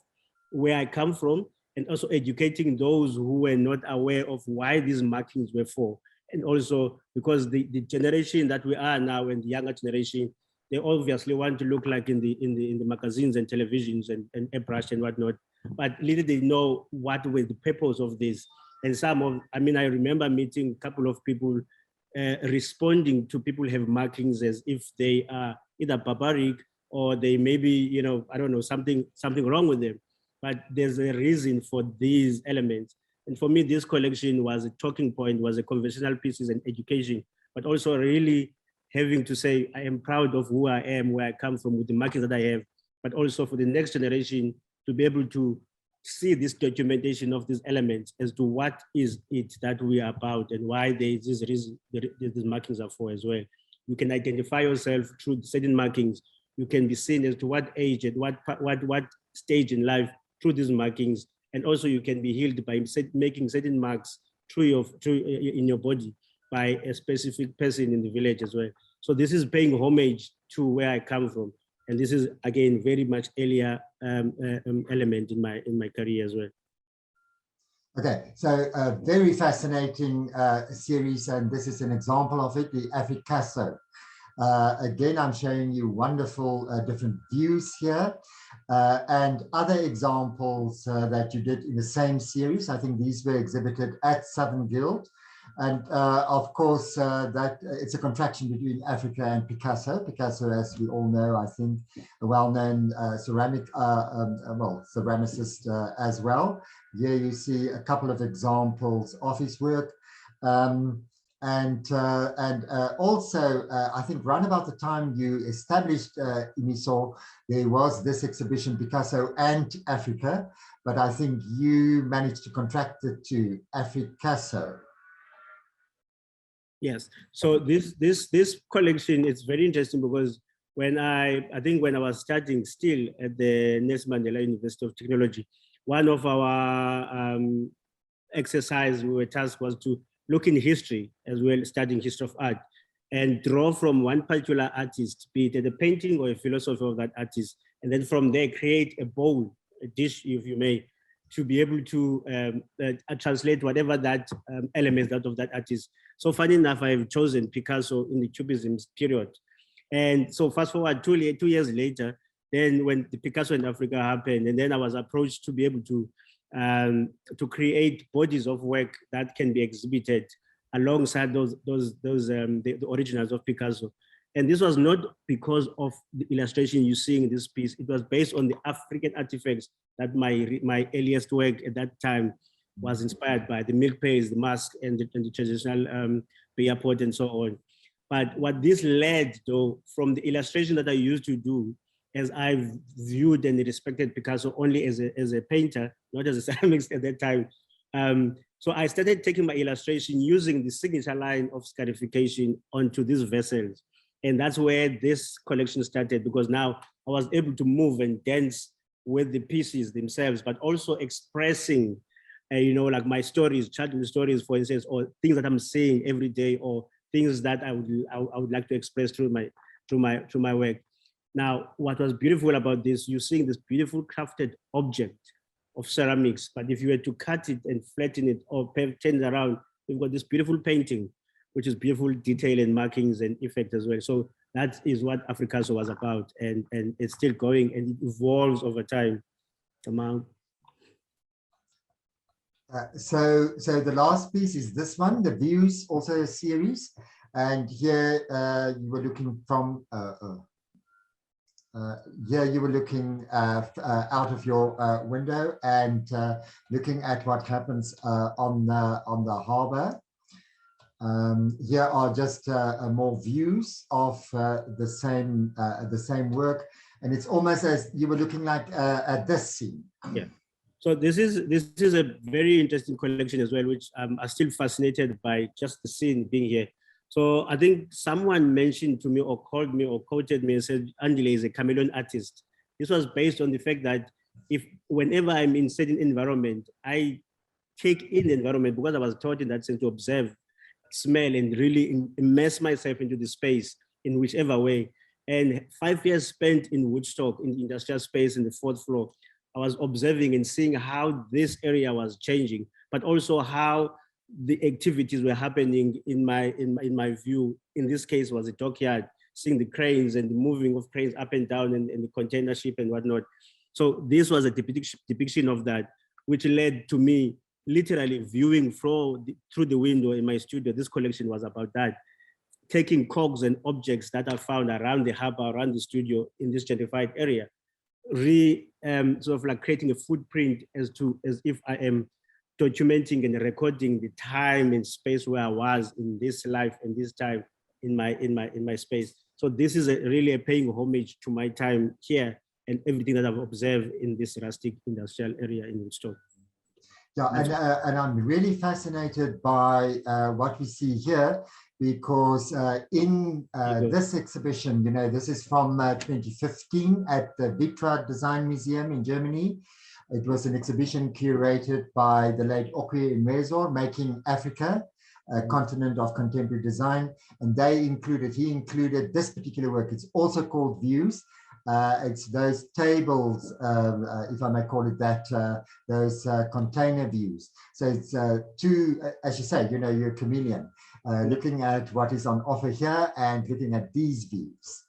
where I come from, and also educating those who were not aware of why these markings were for. And also because the generation that we are now, and the younger generation, they obviously want to look like in the magazines and televisions and airbrush and whatnot, but little they know what was the purpose of this. And some of, I remember meeting a couple of people responding to people who have markings as if they are either barbaric or they may be, you know, I don't know, something wrong with them. But there's a reason for these elements. And for me, this collection was a talking point, was a conversational pieces and education, but also really having to say, I am proud of who I am, where I come from, with the markings that I have, but also for the next generation to be able to see this documentation of these elements as to what is it that we are about and why there is this reason these markings are for as well. You can identify yourself through certain markings. You can be seen as to what age and what stage in life through these markings. And also you can be healed by making certain marks in your body by a specific person in the village as well. So this is paying homage to where I come from. And this is, again, very much earlier element in my career as well. Okay, so a very fascinating series, and this is an example of it, the Africasso. Again, I'm showing you wonderful different views here, and other examples that you did in the same series. I think these were exhibited at Southern Guild. And of course, that it's a contraction between Africa and Picasso. Picasso, as we all know, I think, a well-known ceramicist as well. Here you see a couple of examples of his work. Also, I think around about the time you established IMISO, there was this exhibition, Picasso and Africa, but I think you managed to contract it to Africasso. Yes, so this collection is very interesting because when I was studying still at the Nelson Mandela University of Technology, one of our exercise we were tasked was to look in history as well, studying history of art, and draw from one particular artist, be it a painting or a philosophy of that artist, and then from there create a bowl, a dish, if you may, to be able to translate whatever that elements out of that artist. So funny enough, I've chosen Picasso in the Cubism period. And so fast forward 2 years later, then when the Picasso in Africa happened, and then I was approached to be able to create bodies of work that can be exhibited alongside the originals of Picasso. And this was not because of the illustration you see in this piece. It was based on the African artifacts that my earliest work at that time was inspired by, the milk pails, the mask, and the traditional beer pot and so on. But what this led, though, from the illustration that I used to do, as I viewed and respected Picasso only as a painter, not as a ceramist at that time. So I started taking my illustration using the signature line of scarification onto these vessels. And that's where this collection started, because now I was able to move and dance with the pieces themselves, but also expressing, like my stories, chatting stories, for instance, or things that I'm seeing every day, or things that I would like to express through my work. Now, what was beautiful about this, you're seeing this beautiful crafted object of ceramics, but if you were to cut it and flatten it or turn it around, you've got this beautiful painting, which is beautiful detail and markings and effect as well. So that is what Africasso was about, and it's still going and it evolves over time. So the last piece is this one, the Views, also a series, and here you were looking from here you were looking out of your window and looking at what happens on the harbor. Here are just more views of the same work, and it's almost as you were looking like at this scene. Yeah. So this is a very interesting collection as well, which I'm still fascinated by, just the scene being here. So I think someone mentioned to me or called me or quoted me and said, Andile is a chameleon artist. This was based on the fact that whenever I'm in certain environment, I take in the environment, because I was taught in that sense to observe, smell, and really immerse myself into the space in whichever way. And 5 years spent in Woodstock, in the industrial space in the 4th floor, I was observing and seeing how this area was changing, but also how the activities were happening in my view. In this case was a dockyard, seeing the cranes and the moving of cranes up and down and the container ship and whatnot. So this was a depiction of that, which led to me literally viewing through the window in my studio. This collection was about that, taking cogs and objects that are found around the harbor, around the studio in this gentrified area, sort of like creating a footprint as if I am documenting and recording the time and space where I was in this life and this time in my space. So this is really a paying homage to my time here and everything that I've observed in this rustic industrial area in Woodstock. Yeah, and I'm really fascinated by what we see here, because in this exhibition, you know, this is from 2015 at the Vitra Design Museum in Germany. It was an exhibition curated by the late Okwue Inwezor, Making Africa, a Continent of Contemporary Design. And he included this particular work. It's also called Views. It's those tables, if I may call it that, those container views. So it's two, as you say, you know, you're a chameleon, looking at what is on offer here and looking at these views.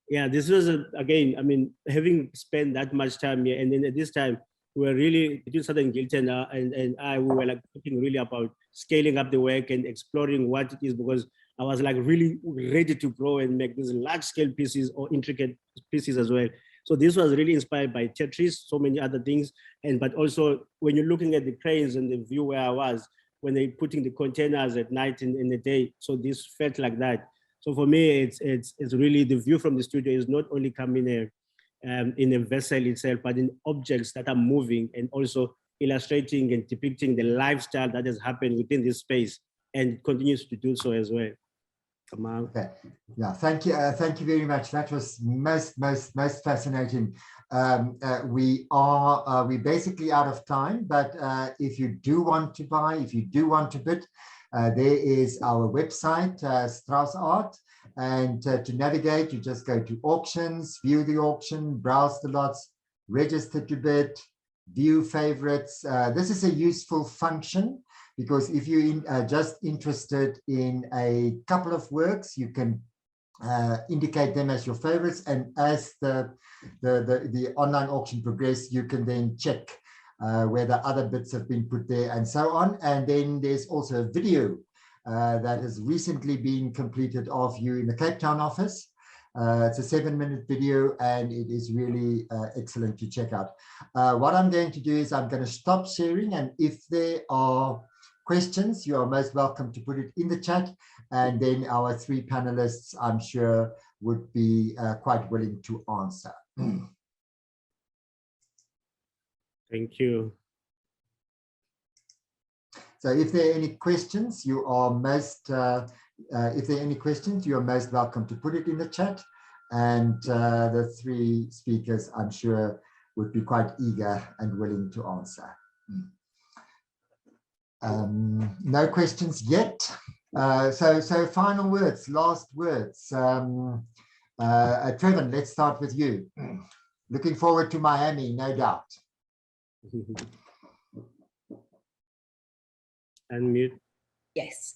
Yeah, this was, again, I mean, having spent that much time here, and then at this time, we were really, between Southern Gilton and I, we were like talking really about scaling up the work and exploring what it is, because I was like really ready to grow and make these large scale pieces or intricate pieces as well. So this was really inspired by Tetris, so many other things. But also when you're looking at the cranes and the view where I was, when they're putting the containers at night and in the day, so this felt like that. So for me, it's really the view from the studio is not only coming in a vessel itself, but in objects that are moving and also illustrating and depicting the lifestyle that has happened within this space and continues to do so as well. Okay. Yeah, thank you very much. That was most fascinating. We're basically out of time, but if you do want to buy, if you do want to bid, there is our website, Strauss Art, and to navigate, you just go to auctions, view the auction, browse the lots, register to bid, view favorites. This is a useful function, because if you're just interested in a couple of works, you can indicate them as your favorites, and as the online auction progresses, you can then check whether other bits have been put there and so on. And then there's also a video that has recently been completed of you in the Cape Town office. It's a 7-minute video, and it is really excellent to check out. What I'm going to do is I'm going to stop sharing, and if there are questions, you are most welcome to put it in the chat, and then our 3 panelists, I'm sure, would be quite willing to answer. Thank you. So if there are any questions, you are most welcome to put it in the chat, and the 3 speakers, I'm sure, would be quite eager and willing to answer. No questions yet. So final words, last words. Trevor, let's start with you. Looking forward to Miami, no doubt. Unmute. Yes,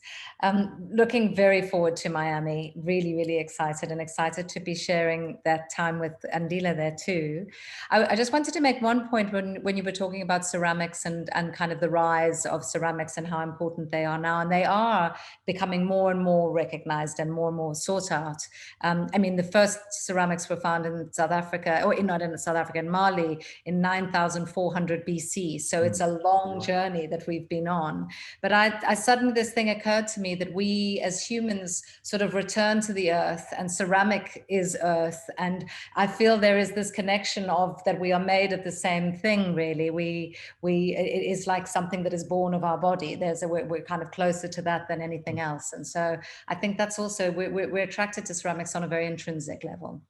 looking very forward to Miami, really excited to be sharing that time with Andile there too. I just wanted to make one point when you were talking about ceramics and kind of the rise of ceramics and how important they are now, and they are becoming more and more recognized and more sought out. I mean, the first ceramics were found in South Africa, or not in South Africa, in Mali in 9,400 BC. So it's a long journey that we've been on. But I suddenly, this thing occurred to me that we as humans sort of return to the earth, and ceramic is earth. And I feel there is this connection of that we are made of the same thing, really. It is like something that is born of our body. We're kind of closer to that than anything else. And so I think that's also, we're attracted to ceramics on a very intrinsic level.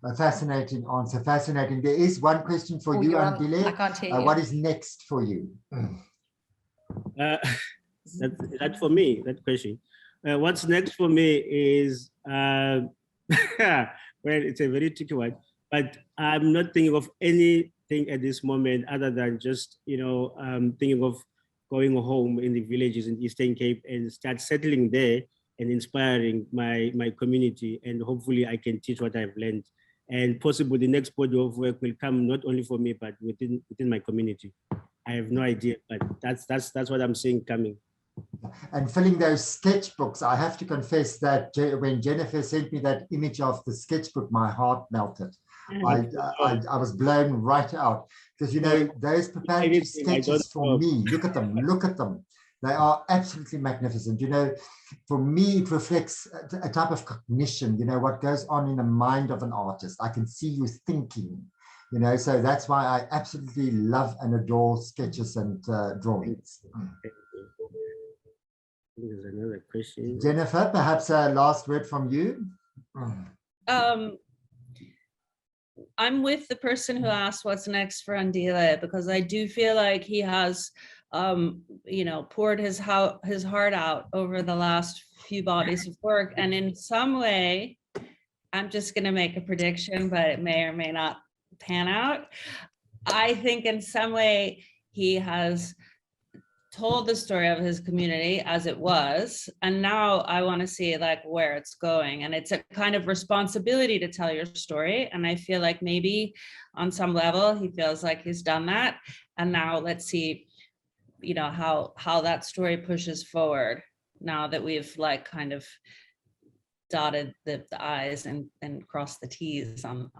A fascinating answer, fascinating. There is one question for you, Andile. I can't hear you. What is next for you? That for me, that question. What's next for me is, well, it's a very tricky one, but I'm not thinking of anything at this moment other than just, thinking of going home in the villages in Eastern Cape and start settling there and inspiring my community. And hopefully I can teach what I've learned. And possibly the next body of work will come not only for me, but within my community. I have no idea, but that's what I'm seeing coming. And filling those sketchbooks, I have to confess that when Jennifer sent me that image of the sketchbook, my heart melted. I was blown right out, because you know those preparative sketches for me, look at them. They are absolutely magnificent. You know, for me, it reflects a type of cognition, you know, what goes on in the mind of an artist. I can see you thinking, you know, so that's why I absolutely love and adore sketches and drawings. There's another question. Jennifer, perhaps a last word from you. I'm with the person who asked what's next for Andile, because I do feel like he has, you know, poured his heart out over the last few bodies of work. And in some way, I'm just going to make a prediction, but it may or may not pan out. I think in some way he has told the story of his community as it was, and now I want to see like where it's going, and it's a kind of responsibility to tell your story, and I feel like maybe on some level he feels like he's done that, and now let's see, you know, how that story pushes forward now that we've like kind of dotted the I's and crossed the T's on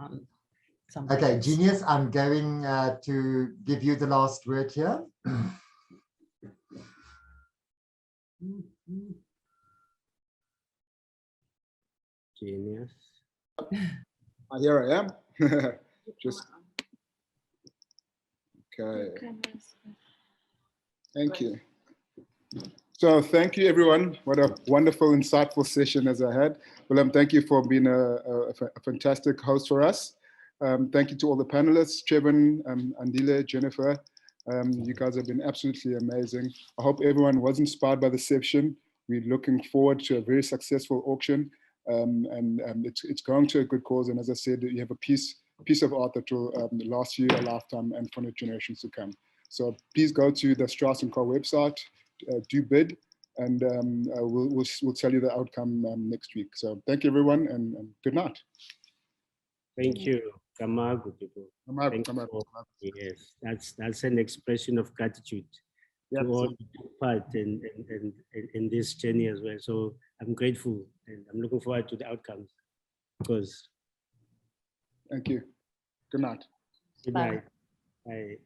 some Okay, things. Genius, I'm going to give you the last word here. Genius. Here I am. Just okay. Thank you. So thank you, everyone. What a wonderful, insightful session as I had. Willem, thank you for being a fantastic host for us. Thank you to all the panelists, Chevin, Andile, Jennifer. You guys have been absolutely amazing. I hope everyone was inspired by the session. We're looking forward to a very successful auction, and it's going to a good cause. And as I said, you have a piece of art that will last you a lifetime and for the generations to come. So please go to the Strauss & Co website, do bid, and we'll tell you the outcome next week. So thank you, everyone, and good night. Thank you. Kamagu, people. Yes, that's an expression of gratitude to all who took part in this journey as well. So I'm grateful, and I'm looking forward to the outcomes. Because thank you. Good night. Good night. Bye.